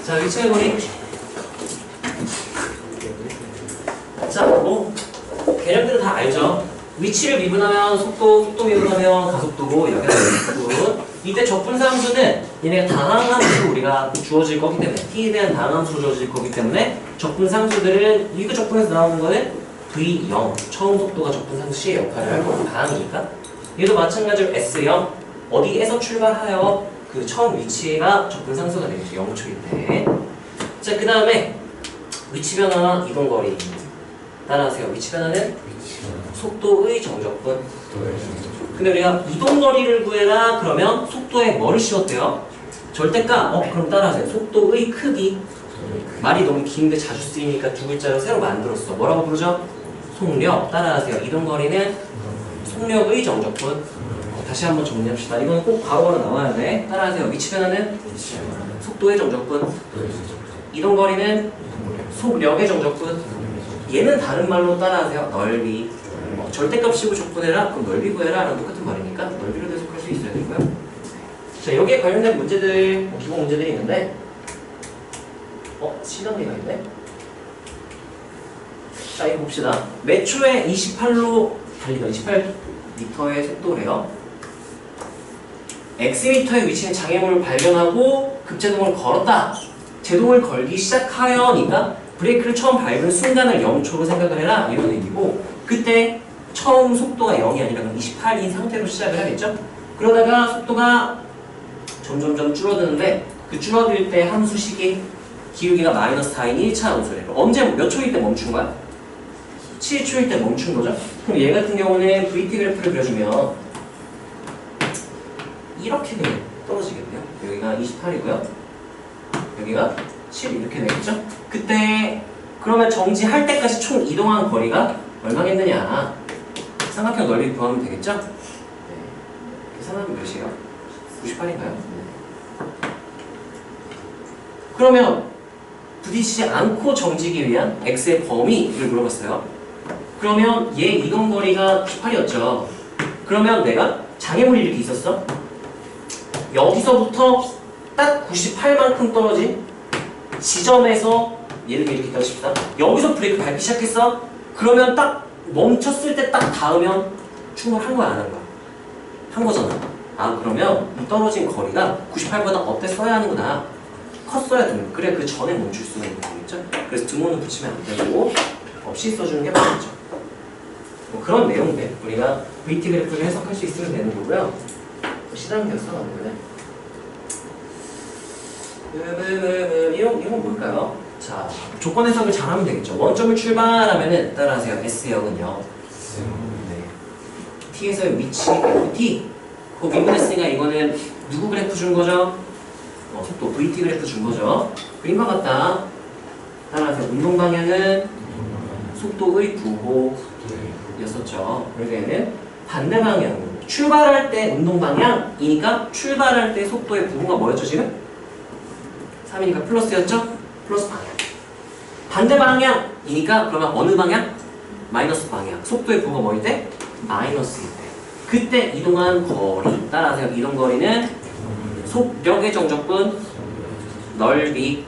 자, 위치의 거리. 자, 개념들은 다 알죠? 위치를 미분하면 속도 미분하면 가속도고, 여기가 가속도. 이때 적분사함수는 얘네가 다항함수로 우리가 주어질 거기 때문에, t에 대한 다항함수로 주어질 거기 때문에 적분상수들은 이거 적분에서 나오는 거는 v0, 처음 속도가 적분상수 C의 역할을 할 거고 다항이니까. 얘도 마찬가지로 S0, 어디에서 출발하여 그 처음 위치가 적분상수가 되겠죠. 0초일 때. 자, 그 다음에 위치 변화, 이동 거리. 따라하세요. 위치 변화는 속도의 정적분. 근데 우리가 이동 거리를 구해라 그러면 속도에 뭐를 씌웠대요? 절대값. 그럼 따라하세요. 속도의 크기. 말이 너무 긴데 자주 쓰이니까 두 글자로 새로 만들었어. 뭐라고 부르죠? 속력. 따라하세요. 이동 거리는 속력의 정적분. 다시 한번 정리합시다. 이거는 꼭 바로바로 나와야 돼. 따라하세요. 위치 변화는 속도의 정적분. 이동 거리는 속력의 정적분. 얘는 다른 말로 따라하세요. 넓이. 절대값 씌고 적분해라. 그럼 넓이 구해라. 라는 똑같은 말이니까 넓이로 해석할 수 있어야 되고요. 자, 여기에 관련된 문제들, 기본 문제들이 있는데 시간대가 있네. 자, 이거 봅시다. 몇 초에 28로 달리던 28m의 속도래요. X미터에 위치한 장애물을 발견하고 급제동을 걸었다. 제동을 걸기 시작하여니까 브레이크를 처음 밟은 순간을 0초로 생각을 해라. 이런 얘기고, 그때 처음 속도가 0이 아니라 28인 상태로 시작을 하겠죠? 그러다가 속도가 점점점 줄어드는데 그 줄어들 때 함수식이 기울기가 마이너스 4인 1차 함수래요. 언제 몇 초일 때 멈춘 거야? 7초일 때 멈춘 거죠? 그럼 얘 같은 경우는 VT 그래프를 그려주면 이렇게 그냥 떨어지겠네요. 여기가 28이고요. 여기가 7 이렇게 되겠죠? 그때 그러면 정지할 때까지 총 이동한 거리가 얼마겠느냐? 삼각형 넓이 구하면 되겠죠? 네. 계산하면 몇이에요? 98인가요? 네. 그러면 부딪히지 않고 정지기 위한 x의 범위를 물어봤어요. 그러면 얘 이동 거리가 98이었죠. 그러면 내가 장애물이 이렇게 있었어. 여기서부터 딱 98만큼 떨어진 지점에서 예를 들어 이렇게 떠십시다. 여기서 브레이크 밟기 시작했어. 그러면 딱 멈췄을 때 딱 닿으면 충분한 거야, 안 한 거야? 한 거잖아. 그러면 이 떨어진 거리가 98보다 어때 써야 하는구나. 컸어야 되는 거야. 그래, 그 전에 멈출 수가 있는 거겠죠? 그래서 등호는 붙이면 안 되고 없이 써주는 게 맞겠죠. 그런 내용들 우리가 VT 그래프를 해석할 수 있으면 되는 거고요. 시장 결선 안 되네. 이건 뭘까요? 자, 조건 해석을 잘하면 되겠죠. 원점을 출발하면은 따라하세요. S역은요. 네. T에서의 위치 T. 그 미분했으니까 이거는 누구 그래프 준 거죠? 속도 VT 그래프 준 거죠. 그림과 같다. 따라하세요. 운동 방향은 속도의 부호였었죠. 그래서 얘는 반대 방향으로 출발할 때 운동 방향이니까 출발할 때 속도의 부호가 뭐였죠 지금? 3이니까 플러스였죠? 플러스 방향. 반대 방향이니까 그러면 어느 방향? 마이너스 방향. 속도의 부호가 뭐일 때? 마이너스일 때. 그때 이동한 거리. 따라하세요. 이동 거리는 속력의 정적분 넓이.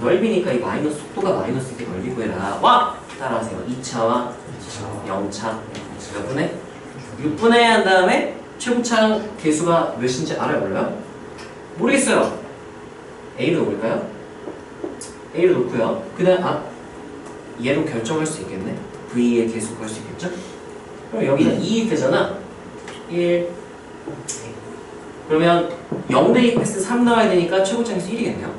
넓이니까 이 마이너스 속도가 마이너스일 때 넓이 구해라. 와! 따라하세요. 2차와 0차. 몇 분의? 6분의 한 다음에 최고차 개수가 몇인지 알아요? 몰라요? 모르겠어요. A로 놓을까요? A로 놓고요. 그 다음 얘로 결정할 수 있겠네. V의 개수 구할 수 있겠죠? 그럼 여기는 2일 때잖아. 1 그러면 0 대입했을 때 3 나와야 되니까 최고차 개수 1이겠네요.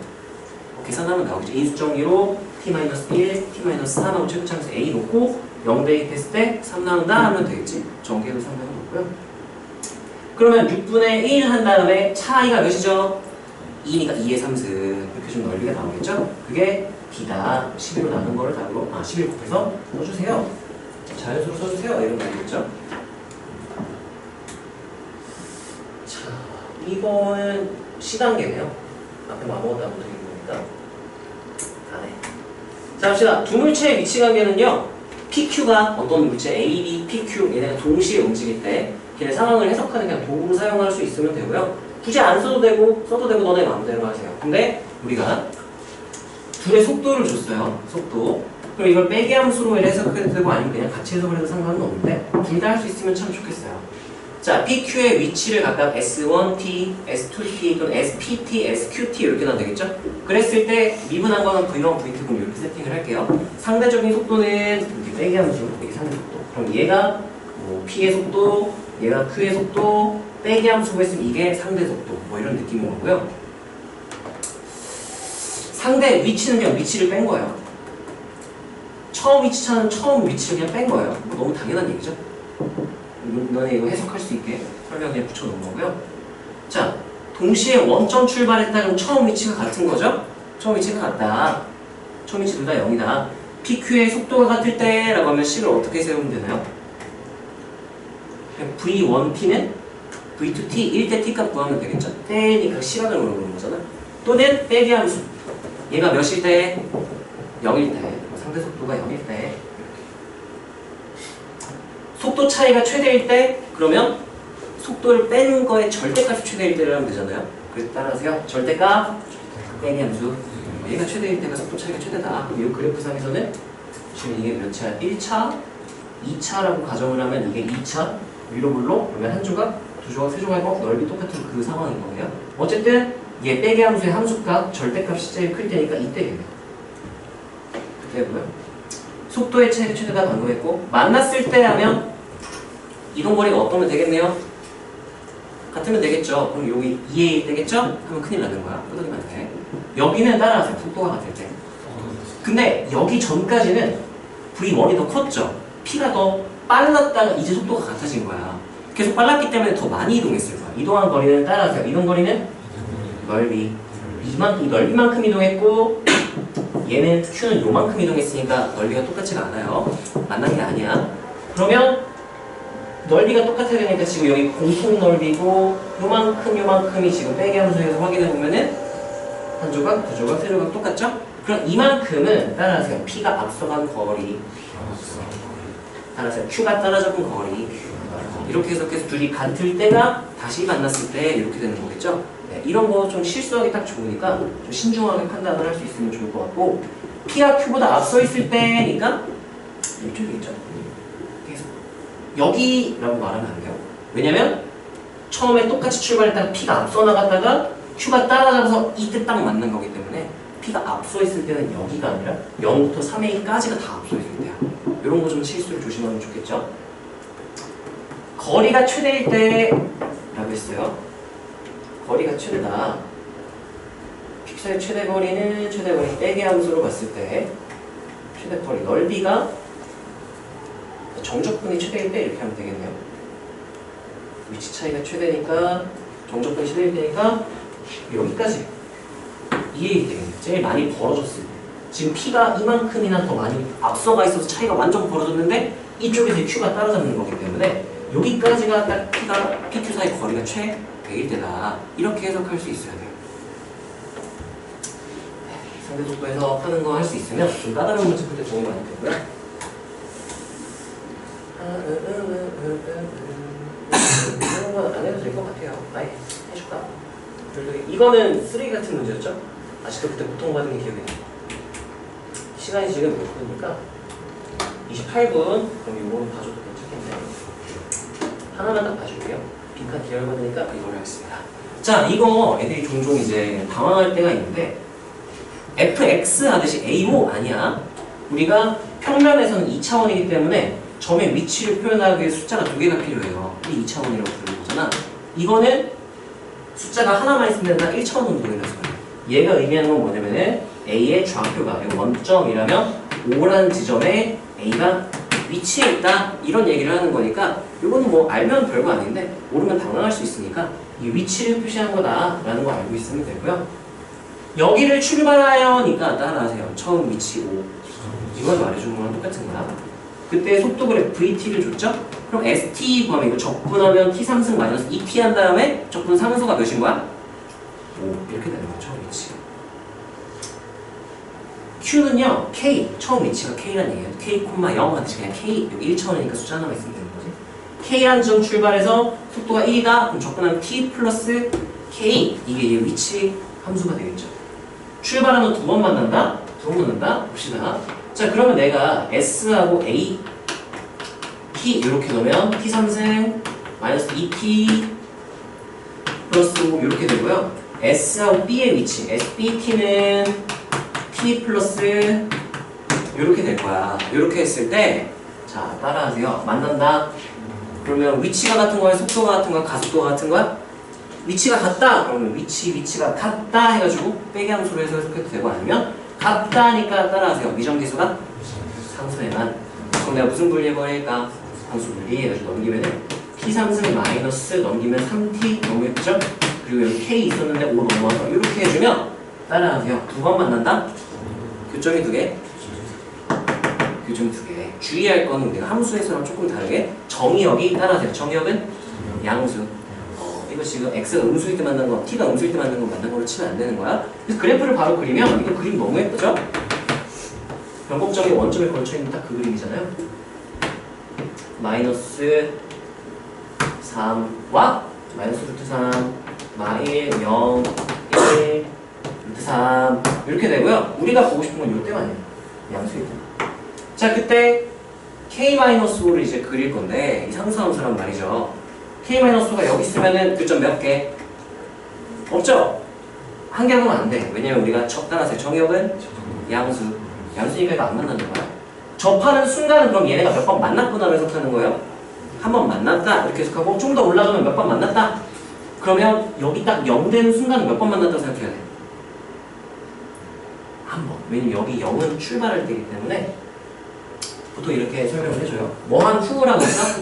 계산하면 나오겠죠. 인수정리로 T-1, T-3 하고 최고차 개수 A 놓고 0 대입했을 때 3 나온다 하면 되겠지. 전개로 3 놓고요. 그러면 6분의 1 한 다음에 차이가 몇이죠? 2니까 2의 3승 이렇게 좀 넓이가 나오겠죠? 그게 B다. 11로 나눈 거를 답으로 11 곱해서 써주세요. 자연수로 써주세요. 이런 거겠죠? 자, 이거는 C단계네요. 앞에 아무것도 안 붙어있는 거니까 다네. 자, 봅시다. 두 물체의 위치 관계는요, PQ가 어떤 물체 A, B, PQ 얘네가 동시에 움직일 때 걔네 상황을 해석하는 그냥 도구로 사용할 수 있으면 되고요. 굳이 안 써도 되고 써도 되고 너네 마음대로 하세요. 근데 우리가 둘의 속도를 줬어요. 속도. 그럼 이걸 빼기 함수로 해석해도 되고 아니면 그냥 같이 해석을 해도 상관은 없는데 둘 다 할 수 있으면 참 좋겠어요. 자, PQ의 위치를 각각 S1T, S2T, 그럼 SPT, SQT 이렇게 나면 되겠죠? 그랬을 때 미분한 거는 V1, V2 그럼 이렇게 세팅을 할게요. 상대적인 속도는 이렇게 빼기 함수, 이게 상대 속도. 그럼 얘가 뭐 P의 속도, 얘가 Q의 속도, 빼기 함수고 했으면 이게 상대 속도. 뭐 이런 느낌인 거고요. 상대 위치는 그냥 위치를 뺀 거예요. 처음 위치 찾는 처음 위치를 그냥 뺀 거예요. 뭐 너무 당연한 얘기죠? 너네 이거 해석할 수 있게 설명 그냥 붙여놓은 거고요. 자, 동시에 원점 출발했다 그럼 처음 위치가 같은 거죠? 처음 위치가 같다. 처음 위치 둘 다 0이다. PQ의 속도가 같을 때 라고 하면 식을 어떻게 세우면 되나요? 그냥 V1T는 V2T, 1대 T 값 구하면 되겠죠? 때니까 시간을 물어보는 거잖아. 또는 빼기 함수. 얘가 몇일 때? 0일 때. 상대 속도가 0일 때. 속도 차이가 최대일 때 그러면 속도를 뺀 거의 절대값이 최대일 때를 하면 되잖아요. 그래서 따라하세요. 절대값 빼기 함수. 얘가 최대일 때가 속도 차이가 최대다. 그럼 이 그래프상에서는 지금 이게 몇 차? 1차, 2차라고 가정을 하면 이게 2차 위로 물로 그러면 한 조각, 두 조각, 세 조각이고 넓이 똑같은 그 상황인 거예요. 어쨌든 얘 빼기 함수의 함수값 절대값이 제일 클 때니까 이때겠네요. 그때고요. 속도의 차이가 최대다 방금했고 만났을 때 하면 이동거리가 어떠면 되겠네요? 같으면 되겠죠. 그럼 여기 2의 1 되겠죠? 하면 큰일 나는 거야. 끄덕이면 안 돼. 여기는 따라하세요. 속도가 같을 때. 근데 여기 전까지는 V1이 더 컸죠. P가 더 빨랐다가 이제 속도가 같아진 거야. 계속 빨랐기 때문에 더 많이 이동했을 거야. 이동한 거리는 따라하세요. 이동 거리는 넓이. 이 넓이만큼 이동했고 얘는 Q는 요만큼 이동했으니까 넓이가 똑같지가 않아요. 만난 게 아니야. 그러면 넓이가 똑같아야 되니까 지금 여기 공통 넓이고 요만큼이 지금 빼기 함수에서 확인해 보면은 한 조각, 두 조각, 세 조각 똑같죠? 그럼 이만큼은 따라하세요. P가 앞서간 거리. 따라하세요. Q가 따라잡은 거리. 이렇게 해석해서 둘이 같을 때가 다시 만났을 때 이렇게 되는 거겠죠? 네, 이런 거 좀 실수하기 딱 좋으니까 좀 신중하게 판단을 할 수 있으면 좋을 것 같고 P가 Q보다 앞서 있을 때니까 이쪽이겠죠? 그래서 여기라고 말하면 안 돼요. 왜냐면 처음에 똑같이 출발했다가 P가 앞서 나갔다가 Q가 따라잡아서 이때 딱 맞는 거기 때문에 P가 앞서 있을 때는 여기가 아니라 0부터 3A까지가 다 앞서 있을 때야. 이런 거 좀 실수를 조심하면 좋겠죠? 거리가 최대일 때라고 했어요. 거리가 최대다. 픽사의 최대 거리는 최대 거리 빼기 함수로 봤을 때 최대 거리 넓이가 정적분이 최대일 때 이렇게 하면 되겠네요. 위치 차이가 최대니까 정적분이 최대일 때니까 여기까지 이해가 되겠네요. 제일 많이 벌어졌을 때 지금 P가 이만큼이나 더 많이 앞서가 있어서 차이가 완전 벌어졌는데 이쪽에서 Q가 따라잡는 거기 때문에 여기까지가 딱 P가 PQ 사이 거리가 최대일 때다. 이렇게 해석할 수 있어야 돼요. 상대 속도 해석하는 거 할 수 있으면 좀 까다로운 문제 풀 때 도움이 많이 되고요. 이런 건 안 해도 될 것 같아요. 아예 해줄까? 이거는 쓰레기 같은 문제였죠? 아직도 그때 고통받은 게 기억이 나요. 시간이 지금 몇 분이니까 28분. 그럼 이거는 봐줘도 괜찮겠네요. 하나만 딱 봐줄게요. 빈칸 계열받으니까 이걸로 하겠습니다. 자, 이거 애들이 종종 이제 당황할 때가 있는데 fx 하듯이 a모 아니야. 우리가 평면에서는 2차원이기 때문에 점의 위치를 표현하기 위해 숫자가 두 개가 필요해요. 이 2차원이라고 부르는 거잖아. 이거는 숫자가 하나만 있으면 다 1차원 운동이라서 그래요. 얘가 의미하는 건 뭐냐면은 A의 좌표가 원점이라면 O라는 지점에 A가 위치해 있다 이런 얘기를 하는 거니까 이거는 뭐 알면 별거 아닌데 모르면 당황할 수 있으니까 이 위치를 표시한 거다라는 거 알고 있으면 되고요. 여기를 출발하여니까 따라하세요. 처음 위치 O. 이걸 말해주는 거랑 똑같은 거야. 그때 속도 그래프 VT를 줬죠? 그럼 ST 구하면 이거 적분하면 T 상승 마이너스 2T 한 다음에 적분 상수가 몇인 거야? 5 이렇게 되는 거죠. 처음 위치. Q는요 K 처음 위치가 K라는 얘기예요. K, 0 하듯이 그냥 K 여기 1차원이니까 숫자 하나만 있으면 되는 거지. K라는 점 출발해서 속도가 1이다. 그럼 적분하면 T 플러스 K 이게 얘 위치 함수가 되겠죠. 출발하면 두 번 만난다. 두 번 넣는다? 봅시다. 자, 그러면 내가 S하고 A, T 이렇게 넣으면 T 3승 마이너스 2T 플러스 5 이렇게 되고요. S하고 B의 위치, SBT는 T 플러스 이렇게 될 거야. 이렇게 했을 때, 자, 따라하세요. 만난다. 그러면 위치가 같은 거야? 속도가 같은 거야? 가속도가 같은 거야? 위치가 같다. 그러면 위치가 같다 해가지고 빼기 함수로 해서 해석해도 되고, 아니면 같다 하니까 따라하세요. 미정계수가 상수에만. 그럼 내가 무슨 분리해버릴까? 상수 분리 해가지고 넘기면은 T3승 마이너스 넘기면 3T 넘겠죠? 그리고 여기 K 있었는데 5 넘어와서 이렇게 해주면 따라하세요. 두 번 만난다? 교점이 두 개. 교점 두 개. 주의할 거는 우리가 함수에서랑 조금 다르게 정의역이 따라하세요. 정의역은 양수. 이거 지금 x가 음수일 때 만난 거, t가 음수일 때 만난 거 만난 거로 치면 안 되는 거야. 그래서 그래프를 바로 그리면 이거 그림 너무 예쁘죠? 변곡점이 원점에 걸쳐 있는 딱 그 그림이잖아요. 마이너스 3와 마이너스 루트 3, 마일 0, 1, 루트 3 이렇게 되고요. 우리가 보고 싶은 건 이때만이에요. 양수일 때. 자, 그때 k-5를 이제 그릴 건데 이 상수함수란 말이죠. k-5가 여기 있으면은 교점 몇 개? 없죠? 한 개 보면 안 돼. 왜냐면 우리가 따라서 정의역은 양수니까 이거 안 만나는 거야. 접하는 순간은 그럼 얘네가 몇 번 만났구나를 해석하는 거예요. 한 번 만났다 이렇게 해석하고 좀 더 올라가면 몇 번 만났다. 그러면 여기 딱 0 되는 순간은 몇 번 만났다고 생각해야 돼? 한 번. 왜냐면 여기 0은 출발할 때이기 때문에 보통 이렇게 설명을 해줘요. 뭐한 후라고 했어?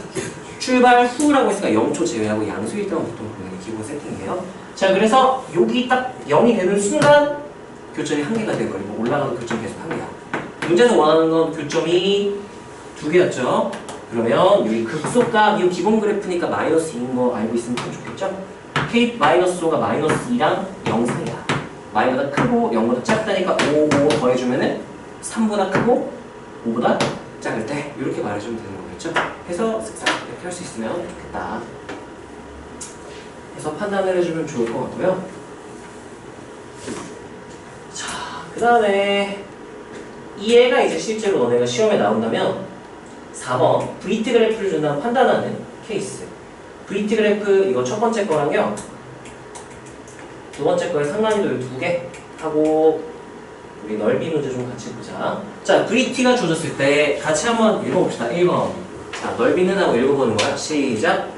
출발 후라고 했으니까 0초 제외하고 양수일 때만 보통 그게 기본 세팅이에요. 자, 그래서 여기 딱 0이 되는 순간 교점이 한 개가 되어버리고 올라가도 교점 계속 한 개야. 문제에서 원하는 건 교점이 두 개였죠. 그러면 여기 극소값, 이 기본 그래프니까 마이너스 2인 거 알고 있으면 참 좋겠죠? K-5가 마이너스 2랑 0 사이야. 마이보다 크고 0보다 작다니까 5 더해주면은 3보다 크고 5보다 작을 때 이렇게 말해주면 되는 거겠죠? 해서 쓱싹 이렇게 할 수 있으면 좋겠다. 해서 판단을 해주면 좋을 것 같고요. 자, 그 다음에 이 애가 이제 실제로 너네가 시험에 나온다면 4번 VT 그래프를 준다면 판단하는 케이스. VT 그래프 이거 첫 번째 거랑요 두 번째 거에 상난이도 두 개 하고 우리 넓이 문제 좀 같이 보자. 자, VT가 주어졌을 때 같이 한번 읽어봅시다. 1번. 자, 넓이는 하고 읽어보는 거야. 시작.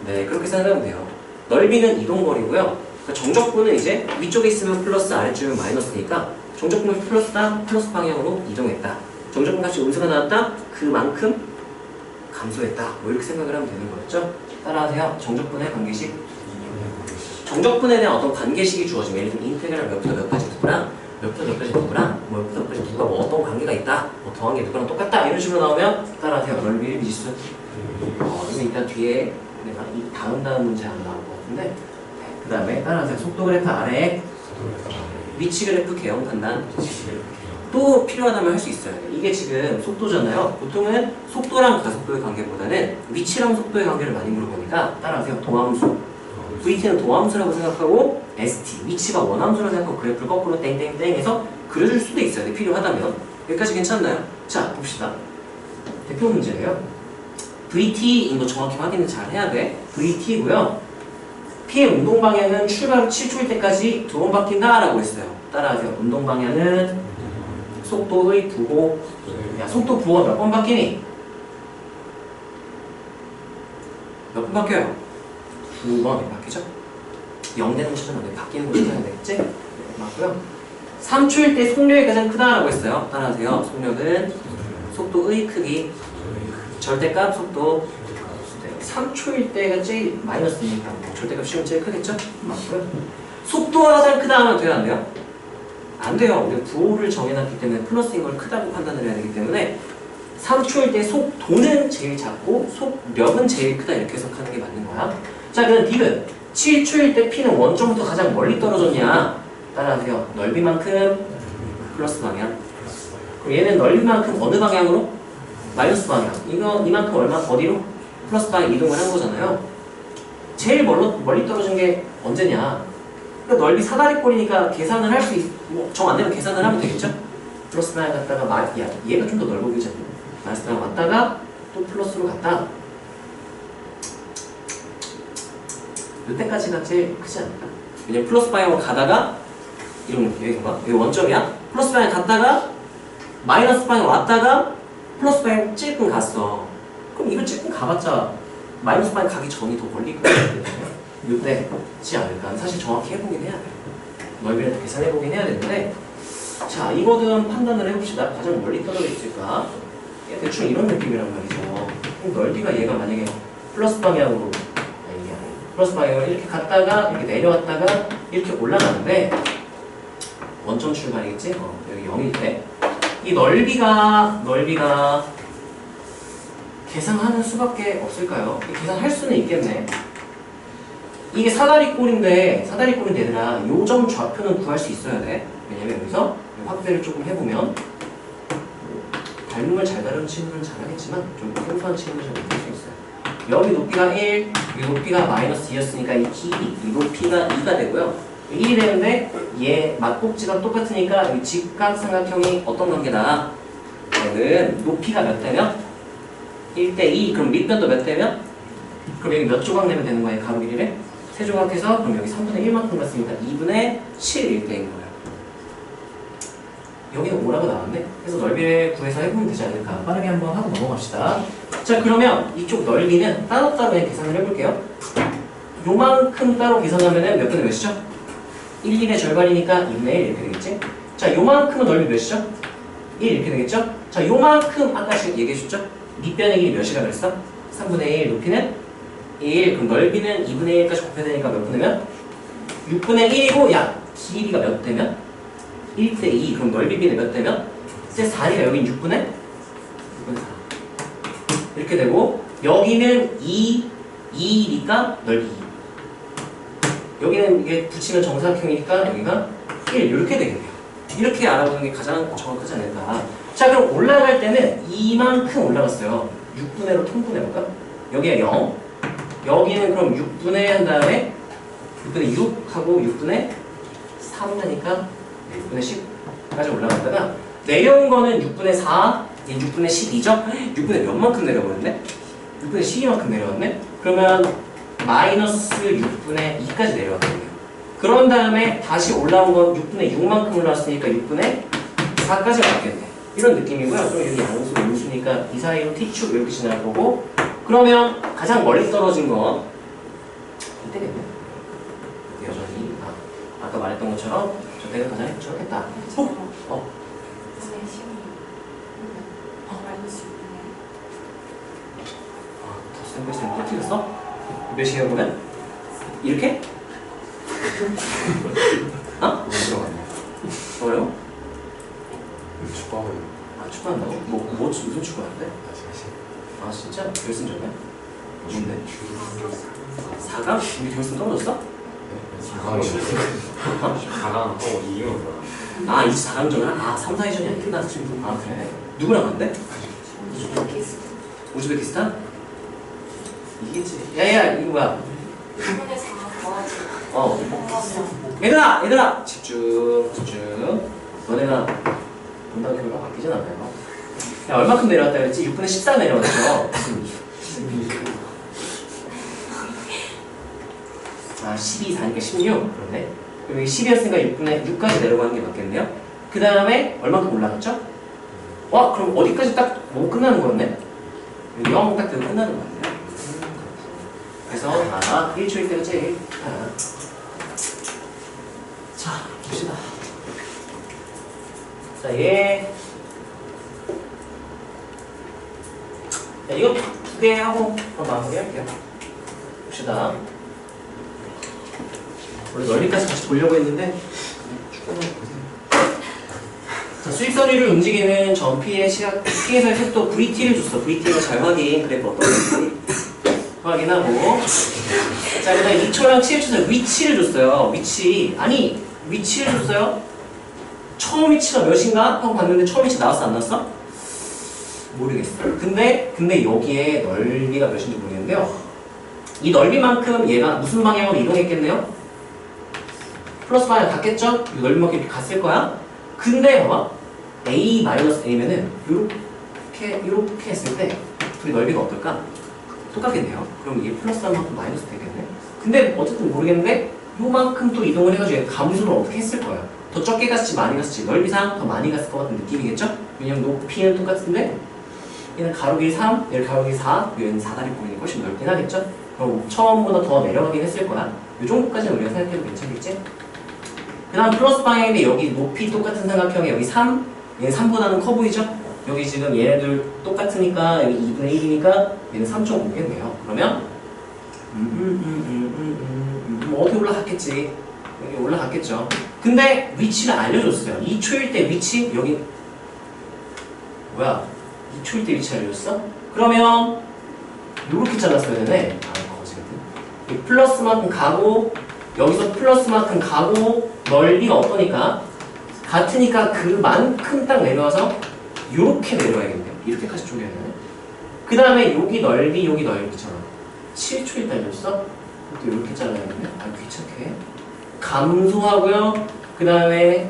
네, 그렇게 생각하면 돼요. 넓이는 이동거리고요. 그러니까 정적분은 이제 위쪽에 있으면 플러스, 아래쪽이면 마이너스니까 정적분은 플러스다, 플러스 방향으로 이동했다. 정적분 값이 음수가 나왔다, 그만큼 감소했다. 뭐 이렇게 생각을 하면 되는 거였죠. 따라하세요. 정적분의 관계식. 정적분에 대한 어떤 관계식이 주어지면 예를 들면 인테그랄 몇부터 몇까지 누구랑 몇부터 몇까지 누구랑 뭐 몇부터 몇까지 누가 뭐 어떤 관계가 있다, 뭐 더한 게 누구랑 똑같다 이런 식으로 나오면 따라하세요. 넓이의 미지수. 이거 이따 뒤에 내가 이 다음 문제 안 나올 것 같은데 네, 그 다음에 따라하세요. 속도 그래프 아래 위치 그래프 개형 판단 또 필요하다면 할 수 있어요. 이게 지금 속도잖아요. 보통은 속도랑 가속도의 관계보다는 위치랑 속도의 관계를 많이 물어보니까 따라하세요. 도함수. VT는 도함수라고 생각하고 ST, 위치가 원함수라고 생각하고 그래프를 거꾸로 땡땡땡 해서 그려줄 수도 있어요. 필요하다면. 여기까지 괜찮나요? 자, 봅시다. 대표 문제예요. VT인 거 정확히 확인을 잘 해야 돼. VT고요. P의 운동 방향은 출발 후 7초일 때까지 두 번 바뀐다 라고 했어요. 따라하세요. 운동 방향은 속도의 부호. 야, 속도 부호가 몇 번 바뀌니? 몇 번 바뀌어요? 두 번 바뀌죠? 0 되는 곳이면 안 돼. 바뀌는 곳이 해야 되겠지? 네, 맞고요. 3초일 때 속력이 가장 크다라고 했어요. 따라하세요. 속력은 속도의 크기. 절대값 속도. 3초일 때가 제일 마이너스니까 절대값 시면 제일 크겠죠? 맞고요. 속도가 가장 크다 하면 돼요, 안 돼요? 안 돼요. 우리가 부호를 정해놨기 때문에 플러스인 걸 크다고 판단을 해야 되기 때문에 3초일 때 속도는 제일 작고 속력은 제일 크다 이렇게 해석하는 게 맞는 거야. 자, 그럼 D는 7초일 때 P는 원점부터 가장 멀리 떨어졌냐? 따라하세요. 넓이만큼 플러스 방향. 그럼 얘는 넓이만큼 어느 방향으로? 마이너스 방향. 이만큼 얼마? 어디로? 플러스 방향 이동을 한 거잖아요. 제일 멀리 떨어진 게 언제냐? 그러니까 넓이 사다리꼴이니까 계산을 할 수 정 안 되면 계산을 하면 되겠죠? 플러스 방향 갔다가 얘가 좀 더 넓어 보이지 않나요? 마이너스 방향 왔다가 또 플러스로 갔다. 이때까지가 제일 크지 않을까? 왜냐면 플러스 방향으로 가다가 이런 느낌, 여기가 여기 원점이야. 플러스 방향 갔다가 마이너스 방향 왔다가 플러스 방향 찔끔 갔어. 그럼 이거 찔끔 가봤자 마이너스 방향 가기 전이 더 걸릴 거야. 이때지 않을까? 사실 정확히 해보긴 해야 돼. 넓이를 계산해보긴 해야 되는데, 자, 이거는 판단을 해봅시다. 가장 멀리 떨어져 있을까? 대충 이런 느낌이란 말이죠. 그럼 넓이가 얘가 만약에 플러스 방향으로, 플러스 방향으로 이렇게 갔다가 이렇게 내려왔다가 이렇게 올라가는데, 원점 출발이겠지? 여기 0일 때. 이 넓이가 계산하는 수밖에 없을까요? 계산할 수는 있겠네. 이게 사다리꼴인데 얘들아, 요점 좌표는 구할 수 있어야 돼. 왜냐면 여기서 확대를 조금 해보면, 닮음을 잘 다루는 친구는 잘하겠지만 좀 생소한 친구는 잘 못할 수 있어요. 여기 높이가 1, 여기 높이가 마이너스 2였으니까 이 길이, 이 높이가 2가 되고요. 1이 되는데 얘 맞꼭지가 똑같으니까 이 직각삼각형이 어떤 관계다? 얘는 높이가 몇 되면? 1대2. 그럼 밑변도 몇 되면? 그럼 여기 몇 조각 내면 되는 거예요? 가로 길이를? 3조각 해서 그럼 여기 3분의 1만큼 갔으니까 2분의 7 1대인 거예요. 여기는 5라고 나왔네? 그래서 넓이를 구해서 해보면 되지 않을까? 빠르게 한번 하고 넘어갑시다. 자, 그러면 이쪽 넓이는 따로따로 그냥 계산을 해볼게요. 요만큼 따로 계산하면 몇 분의 몇이죠? 1, 1의 절반이니까 2분의 1 이렇게 되겠지? 자, 요만큼은 넓이 몇이죠? 1 이렇게 되겠죠? 자, 요만큼 아까 지금 얘기해줬죠? 밑변의 길이 몇이라 그랬어? 3분의 1, 높이는 1, 그럼 넓이는 2분의 1까지 곱해야 되니까 몇 분의 몇? 6분의 1이고, 야, 길이가 몇 되면? 1대2, 그럼 넓이 비는 몇 되면? 이제 4니까 여긴 6분의 4 이렇게 되고, 여기는 2니까 넓이 2. 여기는 이게 붙이면 정사각형이니까 여기가 1 이렇게 되겠네요. 이렇게 알아보는 게 가장 정확하지 않을까. 자, 그럼 올라갈 때는 이만큼 올라갔어요. 6분의로 통분해볼까? 여기가 0, 여기는 그럼 6분의 한 다음에 6분의 6하고 6분의 3 하니까 6분의 10까지 올라갔다가 내려온 거는 6분의 4, 6분의 12죠? 6분의 몇만큼 내려버렸네? 6분의 12만큼 내려왔네? 그러면 마이너스 6분의 2까지 내려왔거든요. 그런 다음에 다시 올라온 건 6분의 6만큼 올라왔으니까 6분의 4까지 왔겠네. 이런 느낌이고요. 그럼 여기 양수, 음수니까 이 사이로 t축 이렇게 지날 거고, 그러면 가장 멀리 떨어진 건 이때겠네. 여전히 아까 말했던 것처럼 저때가 가장 적겠다. 덧셈 또 틀렸어? 몇이에요 보면? 이렇게? 어? 들어갔네. 뭐래요? 축구하고 축구한다고? 무슨 축구하는데? 아 진짜? 결승전이야? 뭔데? 4강? 우리 결승 떨어졌어? 4강하고 이기면 들어가. 아 24강전이야? 아 3, 4위전이 안 끝났어 지금. 아 그래? 누구랑 간대? 우즈베키스탄? 이기지. 야야 이거 뭐야? 얘들아 집중. 너네가 본다는 결과 바뀌진 않아요. 야, 얼마큼 내려왔다 그랬지? 6분의 14 내려왔죠. 아 12, 4니까 16 그러네. 그럼 여기 10이었으니까 6분의 6까지 내려가는 게 맞겠네요. 그 다음에 얼마큼 올라갔죠? 와 그럼 어디까지 딱 뭐 끝나는 거였네? 0 딱 되고 끝나는 거 같네요. 그래서 1초일 때가 제일 자 봅시다. 자 얘 이거 두 개 하고 마무리할게요. 봅시다. 원래 넓이까지 다시 보려고 했는데 자, 수직선위를 움직이는 점 P의 시각, P에서의 속도 VT를 줬어. VT가 잘 확인. 그래프 어떤 건지 확인하고. 자, 그 다음에 2초랑 7초에서 위치를 줬어요. 위치를 줬어요. 처음 위치가 몇인가? 하고 봤는데 처음 위치 나왔어? 안 나왔어? 모르겠어. 근데 여기에 넓이가 몇인지 모르겠는데요. 이 넓이만큼 얘가 무슨 방향으로 이동했겠네요? 플러스 방향 같겠죠? 이 넓이만큼 이렇게 갔을 거야. 근데 봐봐. A 마이너스 A면은 요렇게 했을 때 둘이 넓이가 어떨까? 똑같겠네요. 그럼 이게 플러스 만큼 마이너스 되겠네. 근데 어쨌든 모르겠는데 요만큼 또 이동을 해가지고 감소를 어떻게 했을 거야. 더 적게 갔을지 많이 갔을지 넓이상 더 많이 갔을 것 같은 느낌이겠죠? 왜냐면 높이는 똑같은데 얘는 가로 길이 3, 얘는 가로 길이 4, 얘는 4다리 보이니까 훨씬 넓긴 하겠죠? 그럼 처음보다 더 내려가긴 했을 거야. 이 정도까지는 우리가 생각해도 괜찮겠지? 그 다음 플러스 방향인데 여기 높이 똑같은 삼각형에 여기 3, 얘는 3보다는 커 보이죠? 여기 지금 얘네들 똑같으니까 여기 2분의 1이니까 얘는 3.5겠네요. 그러면 뭐 어디 올라갔겠지? 여기 올라갔겠죠. 근데 위치를 알려줬어요. 2초일 때 위치 여기 뭐야? 2초일 때 위치 알려줬어? 그러면 요렇게 잘랐어야 되네. 아 거지같은. 플러스만큼 가고 여기서 플러스만큼 가고 넓이가 어떠니까? 같으니까 그만큼 딱 내려와서 요렇게 내려와야겠네요. 이렇게까지 쪼개야 되네. 그 다음에 여기 넓이잖아. 7초일 때 알려줬어? 또 이렇게 잘라야겠네. 아 귀찮게. 감소하고요. 그 다음에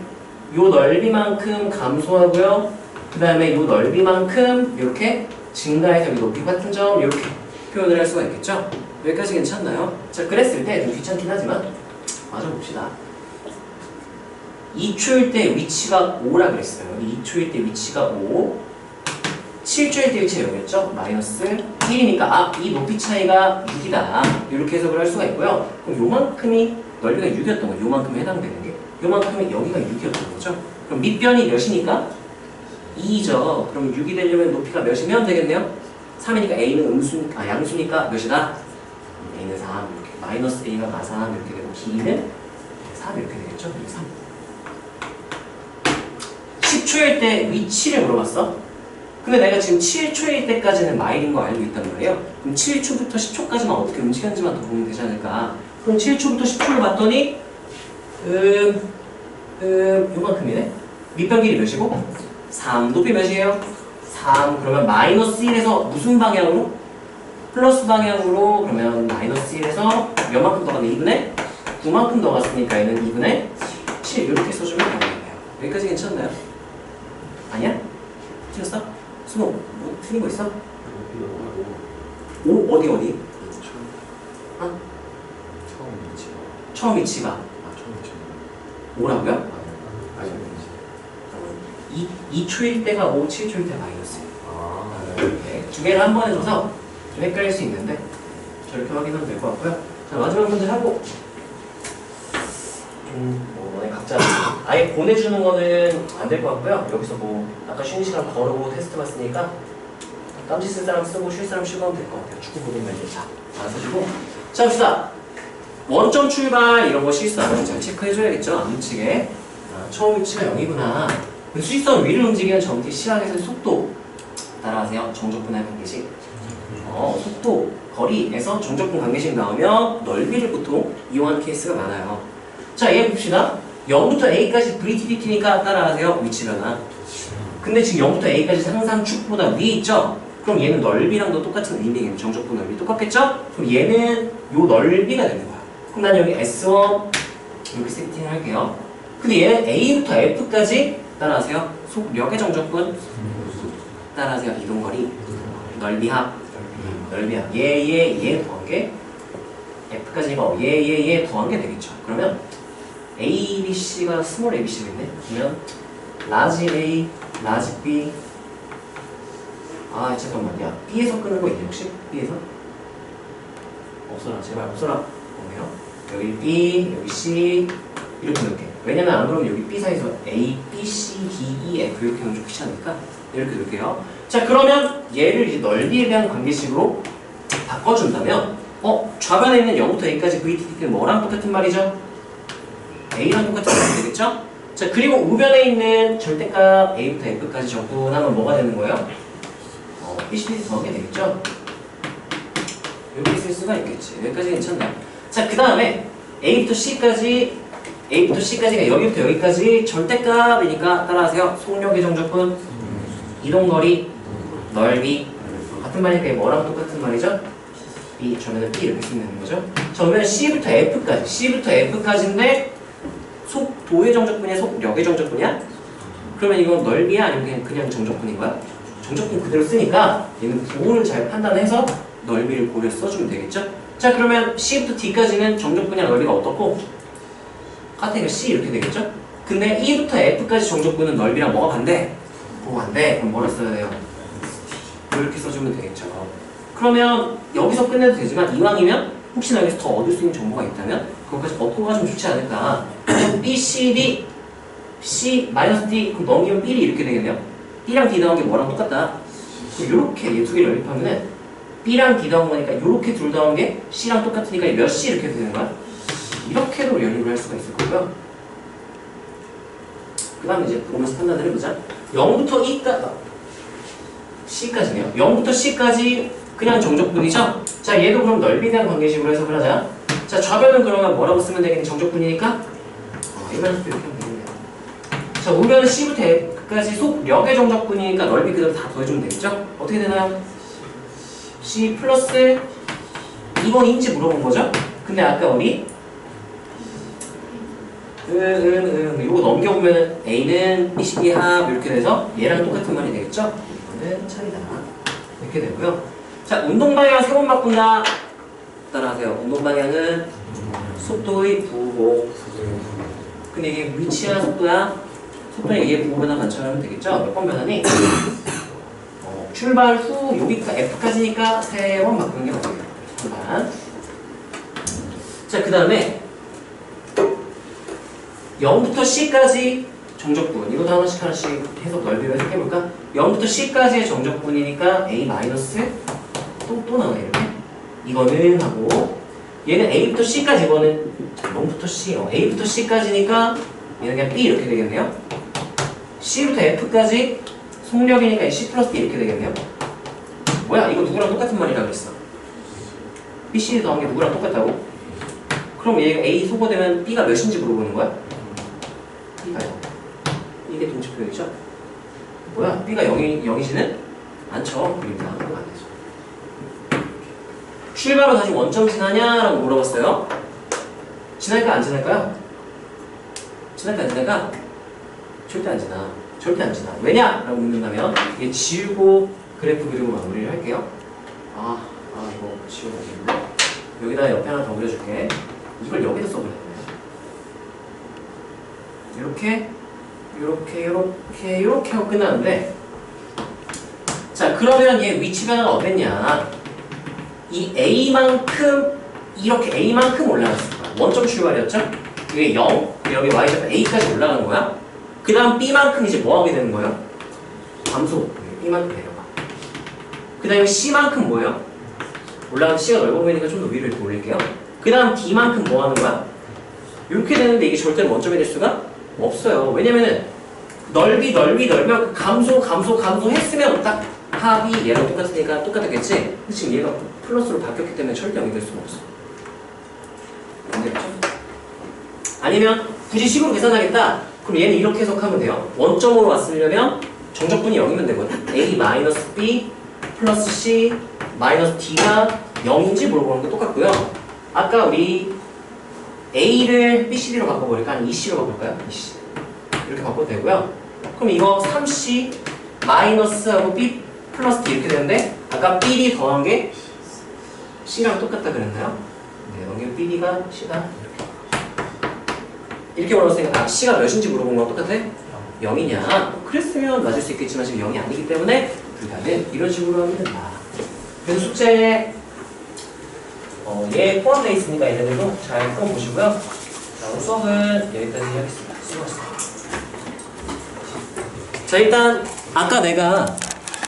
요 넓이만큼 감소하고요. 그 다음에 요 넓이만큼 이렇게 증가해서 여기 높이 같은 점 이렇게 표현을 할 수가 있겠죠? 여기까지 괜찮나요? 자 그랬을 때 좀 귀찮긴 하지만 맞아봅시다. 2초일 때 위치가 5라 그랬어요. 2초일 때 위치가 5 7초일 때 위치가 여기였죠? 마이너스 1이니까 이 높이 차이가 6이다. 이렇게 해석을 할 수가 있고요. 그럼 요만큼이 넓이가 6이었던 거예요. 요만큼에 해당되는 게. 요만큼이 여기가 6이었던 거죠. 그럼 밑변이 몇이니까? 2죠. 그럼 6이 되려면 높이가 몇이면 되겠네요? 3이니까 A는 양수니까 몇이다? A는 3 이렇게. 마이너스 A가 마삼 이렇게 되고 B는 3 이렇게 되겠죠? 3. 10초일 때 위치를 물어봤어. 근데 내가 지금 7초일 때까지는 마일인 거 알고 있단 말이에요. 그럼 7초부터 10초까지만 어떻게 움직였는지만 더 보면 되지 않을까. 그럼 7초부터 10초를 봤더니 요만큼이네. 밑변 길이 몇이고? 3. 높이 몇이에요? 3. 그러면 마이너스 1에서 무슨 방향으로? 플러스 방향으로. 그러면 마이너스 1에서 몇만큼 더 갔네? 2분의? 9만큼 더 갔으니까 얘는 2분의 7 이렇게 써주면 되겠네요. 여기까지 괜찮나요? 아니야? 틀렸어? 수능 뭐 틀린 거 있어? 오? 어디? 처음 위치가. 처음 위치가 처음 위치가. 5라고요? 아니 2초일 때가 5, 7초일 때가 마이너스예요. 네. 두 개를 한 번에 줘서 좀 헷갈릴 수 있는데 저렇게 확인하면 될 것 같고요. 자 마지막 문제 하고 뭐 각자 아예 보내주는 거는 안 될 것 같고요. 여기서 뭐 아까 쉬는 시간 거르고 테스트 봤으니까 깜지 쓸 사람 쓰고 쉴 사람 쉬고 하면 될 것 같아요. 축구 보는 면접 자 쓰시고 자 봅시다. 원점 출발 이런 거 실수 안 하면 잘 체크해줘야겠죠. 안 놓치게. 처음 위치가 0이구나. 수직선 위를 움직이는 점뒤 시각에서의 속도 따라하세요. 정적분할 관계식. 속도, 거리에서 정적분 관계식 나오면 넓이를 보통 이용하는 케이스가 많아요. 자, 얘 봅시다. 0부터 A까지 VTDT니까 따라하세요. 위치 변화. 근데 지금 0부터 A까지 항상 축보다 위에 있죠? 그럼 얘는 넓이랑도 똑같은 의미예요. 정적분 넓이 똑같겠죠? 그럼 얘는 요 넓이가 되는 거야. 그럼 난 여기 S1 이렇게 세팅을 할게요. 근데 얘는 A부터 F까지 따라하세요. 속력의 정적분 따라하세요. 이동거리 넓이합 넓이합 얘 더한 게 F까지가 얘 더한 게 되겠죠. 그러면 A, B, C가 스몰 A, B, C가 있네. 그러면 라지 A, 라지 B 잠깐만 야 B에서 끄는 거 있냐 혹시? B에서? 없어라 제발 없어라. 뭐예요? 여기 B, 여기 C 이렇게 놓을게. 왜냐면 안 그러면 여기 B 사이에서 A, B, C, D, E, F 이렇게 놓으면 좀 귀찮으니까 이렇게 놓을게요. 자 그러면 얘를 이제 넓이에 대한 관계식으로 바꿔준다면 좌변에 있는 0부터 A까지 VTT는 뭐랑 똑같은 말이죠? A랑 똑같은 말이 되겠죠? 자 그리고 우변에 있는 절대값 A부터 F까지 적분하면 뭐가 되는 거예요? BCD 더하게 되겠죠? 이렇게 쓸 수가 있겠지. 여기까지 괜찮나요? 자 그 다음에 A부터 C까지가 여기부터 여기까지 절대값이니까 따라하세요. 속력의 정적분, 이동거리, 넓이 같은 말이니까 뭐랑 똑같은 말이죠? B, 저면은 B 이렇게 쓰면 되는 거죠? 자 그러면 C부터 F까지인데 속도의 정적분이야, 속력의 정적분이야? 그러면 이건 넓이야, 아니면 그냥 정적분인 거야? 정적분 그대로 쓰니까 얘는 부호를 잘 판단해서 넓이를 고려해서 써주면 되겠죠? 자, 그러면 C부터 D까지는 정적분이랑 넓이가 어떻고? 같으니까 C 이렇게 되겠죠? 근데 E부터 F까지 정적분은 넓이랑 뭐가 반대? 부호가 반대. 그럼 뭐라 써야 돼요? 이렇게 써주면 되겠죠. 그러면 여기서 끝내도 되지만 이왕이면 혹시나 여기서 더 얻을 수 있는 정보가 있다면 그것까지 얻고 가면 좋지 않을까. B, C, D, C, 마이너스 D 그럼 넘기면 B이 이렇게 되겠네요. B랑 D 더한 게 뭐랑 똑같다. 이렇게 얘 두 개를 연립하면은 B랑 D 더한 거니까 이렇게 둘 더한 게 C랑 똑같으니까 몇 C 이렇게 되는 거야. 이렇게도 연립을 할 수가 있을 거고요. 그 다음에 이제 보면서 판단을 해보자. 0부터 C까지네요. 0부터 C까지 그냥 정적분이죠? 자, 얘도 그럼 넓이에 대한 관계식으로 해석을 하자. 자, 좌변은 그러면 뭐라고 쓰면 되겠니? 정적분이니까? 일반식도 이렇게 하면 되겠네요. 자, 우변은 C부터 F까지 속력의 정적분이니까 넓이 그대로 다 더해주면 되겠죠? 어떻게 되나요? C 플러스 2번인지 물어본 거죠? 근데 아까 우리 이거 넘겨보면 A는 B, C, D 합 이렇게 돼서 얘랑 똑같은 말이 되겠죠? 이거는 차이다. 이렇게 되고요. 자, 운동 방향 세 번 바꾼다. 따라하세요. 운동 방향은 속도의 부호. 근데 이게 위치야, 속도야? 속도는 이게 부호 변화 관찰하면 되겠죠? 몇 번 변하니? 출발 후 여기까지 F까지니까 세 번 바꾸는 게 맞아요. 잠깐. 자, 그 다음에 0부터 C까지 정적분. 이것도 하나씩 해석 넓이로 해석해볼까? 0부터 C까지의 정적분이니까 A 마이너스 또 나오네 이렇게. 이거는 하고 얘는 A부터 C까지 이거는 0부터 C, A부터 C까지니까 얘는 그냥 B 이렇게 되겠네요. C부터 F까지 속력이니까 C 플러스 D 이렇게 되겠네요. 뭐야? 이거 누구랑 똑같은 말이라고 했어? B, C 더한 게 누구랑 똑같다고? 그럼 얘가 A 소거되면 B가 몇인지 물어보는 거야? B가요. 이게 동치표현이죠? 뭐야? B가 0이지는 않죠? 그러니까 그거 안 되죠. 출발로 다시 원점 지나냐라고 물어봤어요. 지날까 안 지날까요? 지날까 안 지날까? 절대 안 지나. 절대 안 지나. 왜냐? 라고 묻는다면 이게 지우고 그래프 그리고 마무리를 할게요. 이거 지우고 여기다 옆에 하나 더 그려줄게. 이걸 여기다 써버렸네. 이렇게 하고 끝나는데, 자, 그러면 얘 위치 변화가 어땠냐? 이 A만큼 이렇게 A만큼 올라갔을 거야. 원점 출발이었죠? 이게 0, 여기 Y좌표 A까지 올라간 거야. 그 다음 B만큼 이제 뭐 하게 되는 거예요? 감소. B만큼 내려가. 그 다음에 C만큼 뭐예요? 올라가면 C가 넓어 보이니까 좀 더 위로 이렇게 올릴게요. 그 다음 D만큼 뭐 하는 거야? 이렇게 되는데 이게 절대로 원점이 될 수가 없어요. 왜냐면은 넓이 감소 했으면 딱 합이 얘랑 똑같으니까 똑같았겠지? 근데 지금 얘가 플러스로 바뀌었기 때문에 절대 0이 될 수가 없어. 안 되겠죠? 아니면 굳이 식으로 계산하겠다. 그럼 얘는 이렇게 해석하면 돼요. 원점으로 왔으려면 정적분이 0이면 되거든. A 마이너스 B 플러스 C 마이너스 D가 0인지 물어보는 거 똑같고요. 아까 우리 A를 BCD로 바꿔버릴까? 아니면 EC로 바꿀까요? EC. 이렇게 바꿔도 되고요. 그럼 이거 3C 마이너스하고 B 플러스 D 이렇게 되는데 아까 BD 더한 게 C랑 똑같다 그랬나요? 네, 넘기면 BD가 C다. 이렇게 물어봤으니까 C가 몇인지 물어본 거랑 똑같아? 0이냐? 그랬으면 맞을 수 있겠지만 지금 0이 아니기 때문에 불가는 이런 식으로 하면 된다. 그래서 숙제에 얘 포함되어 있으니까 얘네들도 잘 풀어보시고요. 자, 오늘 수업은 여기까지 하겠습니다. 수고하셨습니다. 자, 일단 아까 내가